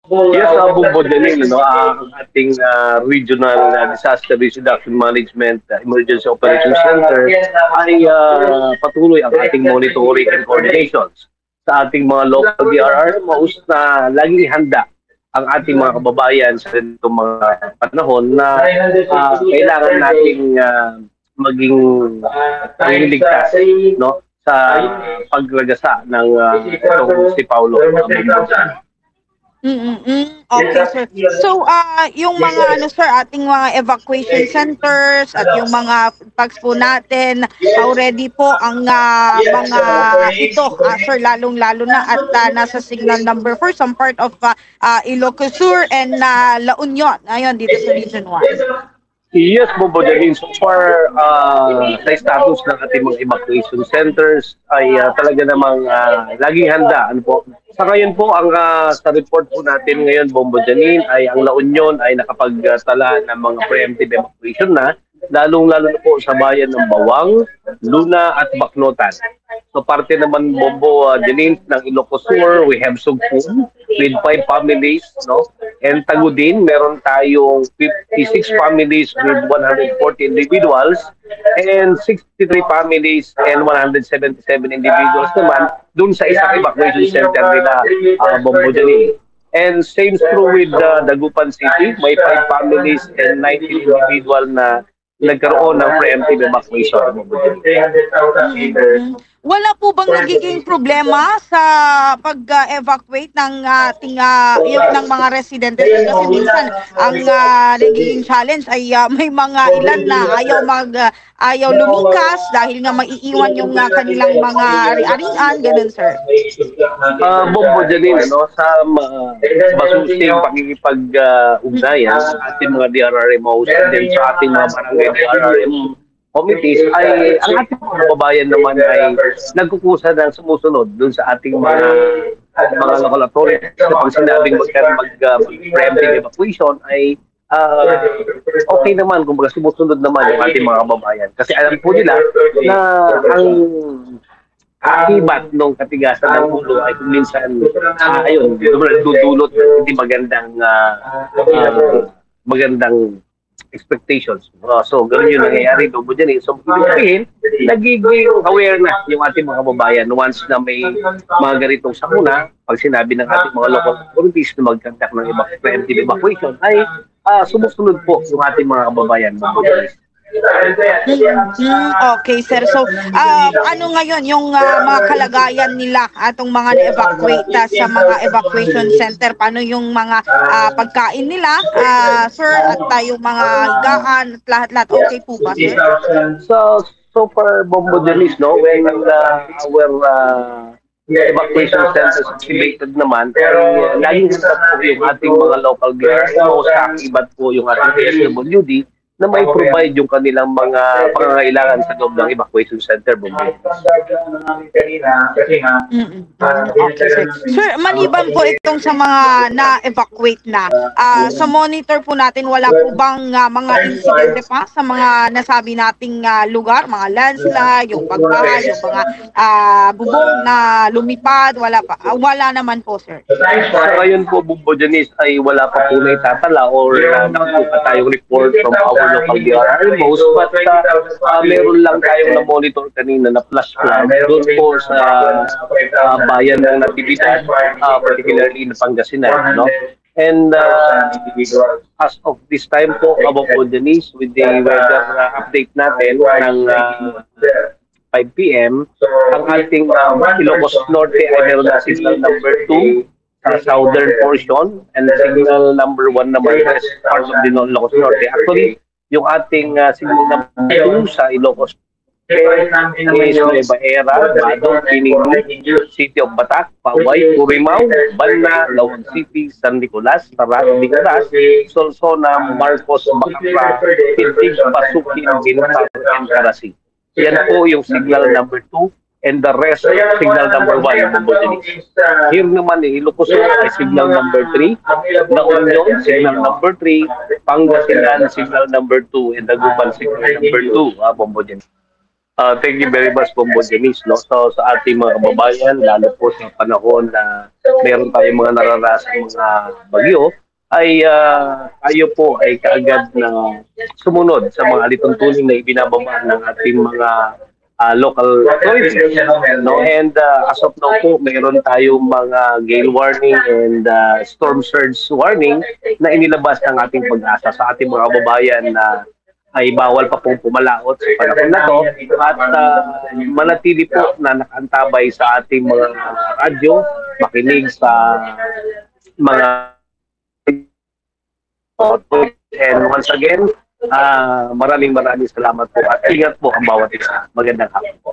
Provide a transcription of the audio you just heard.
Yes, Bumbo Janine, ang ating Regional Disaster Risk Reduction Management Emergency Operations Center ay patuloy ang ating monitoring and coordinations sa ating mga local DRRMOs na laging handa ang ating mga kababayan sa ganitong mga panahon na kailangan nating maging pangliligtas, no, sa paglagasa ng itong si Paulo. Okay, sir. So, yung mga sir, ating mga evacuation centers at yung mga packs po natin, already po ang mga ito, sir, lalong-lalo na at nasa signal number 4, some part of Ilocos Sur and La Union, ayun, dito sa Region 1. Yes, Bobo Janine. So far, sa status ng ating mga evacuation centers ay talaga namang laging handa. Ano po? Sa ngayon po, sa report po natin ngayon, Bombo Janine, ay ang La Union ay nakapagtala ng mga preemptive evacuation na, lalong-lalo na po sa bayan ng Bawang, Luna at Bacnotan. So parte naman, Bombo Janine, ng Ilocos Sur, we have Sugpun with 5 families, no? And Tagudin, meron tayong 56 families with 140 individuals and 63 families and 177 individuals naman dun sa isang evacuation center nila, Bombo Janine. And same true with Dagupan City, may 5 families and 19 individual na nagkaroon ng preemptive evacuation. Wala po bang nagiging problema sa pag-evacuate ng ating ng mga residentes? Kasi minsan ang nagiging challenge ay may mga ilan na ayaw lumikas dahil nga maiiwan yung kanilang mga ari-arian, ganun, sir. Bombo Janine, sa masusing pakikipag-ugnayan sa ating mga DRRMOs and then sa ating mga barangay DRRM committees ay ang ating mga kababayan naman ay nagkukusa ng sumusunod dun sa ating mga local authorities. Pag sinabing mag-preemptive evacuation ay okay naman, kumbaga sumusunod naman yung ating mga kababayan. Kasi alam po nila na ang akibat ng katigasan ng ulo ay kung minsan ayun, dudulot ng hindi magandang expectations. So, ganoon yung nangyayari doon dyan. So, ibig sabihin, nagiging aware na yung ating mga kababayan once na may mga ganitong sakuna, pag sinabi ng ating mga local authorities na mag-conduct ng preemptive evacuation, ay sumusunod po yung ating mga kababayan. Okay, sir. So, ano ngayon yung mga kalagayan nila atong mga na-evacuate sa mga evacuation center? Paano yung mga pagkain nila, sir, at yung mga higaan at lahat-lahat? Okay po ba, sir? So far, Bombo Janice, no, when our evacuation centers activated naman, laging po yung ating mga local DRMO, sa akibat po yung ating PSWD, na may provide yung kanilang mga pangangailangan sa loob ng evacuation center. Sir, maliban po itong sa mga na-evacuate na, sa monitor po natin, wala po bang mga insidente pa sa mga nasabi nating lugar, mga landslide, yung pagbaha, yung mga bubong na lumipad, wala naman po, sir. Sa ngayon po, Bumbo Janice, ay wala pa po na itatala or nakuha tayong report from our local DRRMOs, but meron lang tayong na-monitor kanina na flash flood doon po sa bayan ng Natividad, particularly in Pangasinan, no? And as of this time po, Bombo Janice, with the weather update natin ng 5 p.m., ang ating Ilocos Norte ay meron na signal number 2 sa southern portion and signal number 1 naman sa parts of the Ilocos Norte. Actually, yung ating signal number 2 sa Ilocos is Nueva Era, Badong, Pinigo, City of Batac, Paway, Curimao, Balna, Lawan City, San Nicolas, Tarat, Bigaras, Solsona, Marcos, Bacapra, Pintig, Pasukin, Bintar, and Carasi. Yan po yung signal number 2 and the rest signal number 1 ng Botanis. Here naman in Ilocos Sur ay signal number 3, La Union signal number 3, Pangasinan signal number 2, and Dagupan signal number 2, Bombogen. Thank you very much po, Janice. No? So, sa ating mga kababayan, lalo po sa panahon na meron tayong mga nararasang mga bagyo, ay tayo po ay kaagad na sumunod sa mga alituntunin na ibinababa ng ating mga local authorities. No? And as of now po, mayroon tayong mga gale warning and storm surge warning na inilabas ng ating pag-asa sa ating mga kababayan na ay bawal pa pong pumalaot sa panahon na to at manatili po na nakaantabay sa ating mga radyo, makinig sa mga and once again, maraming salamat po at ingat po ang bawat isa. Magandang hapon po.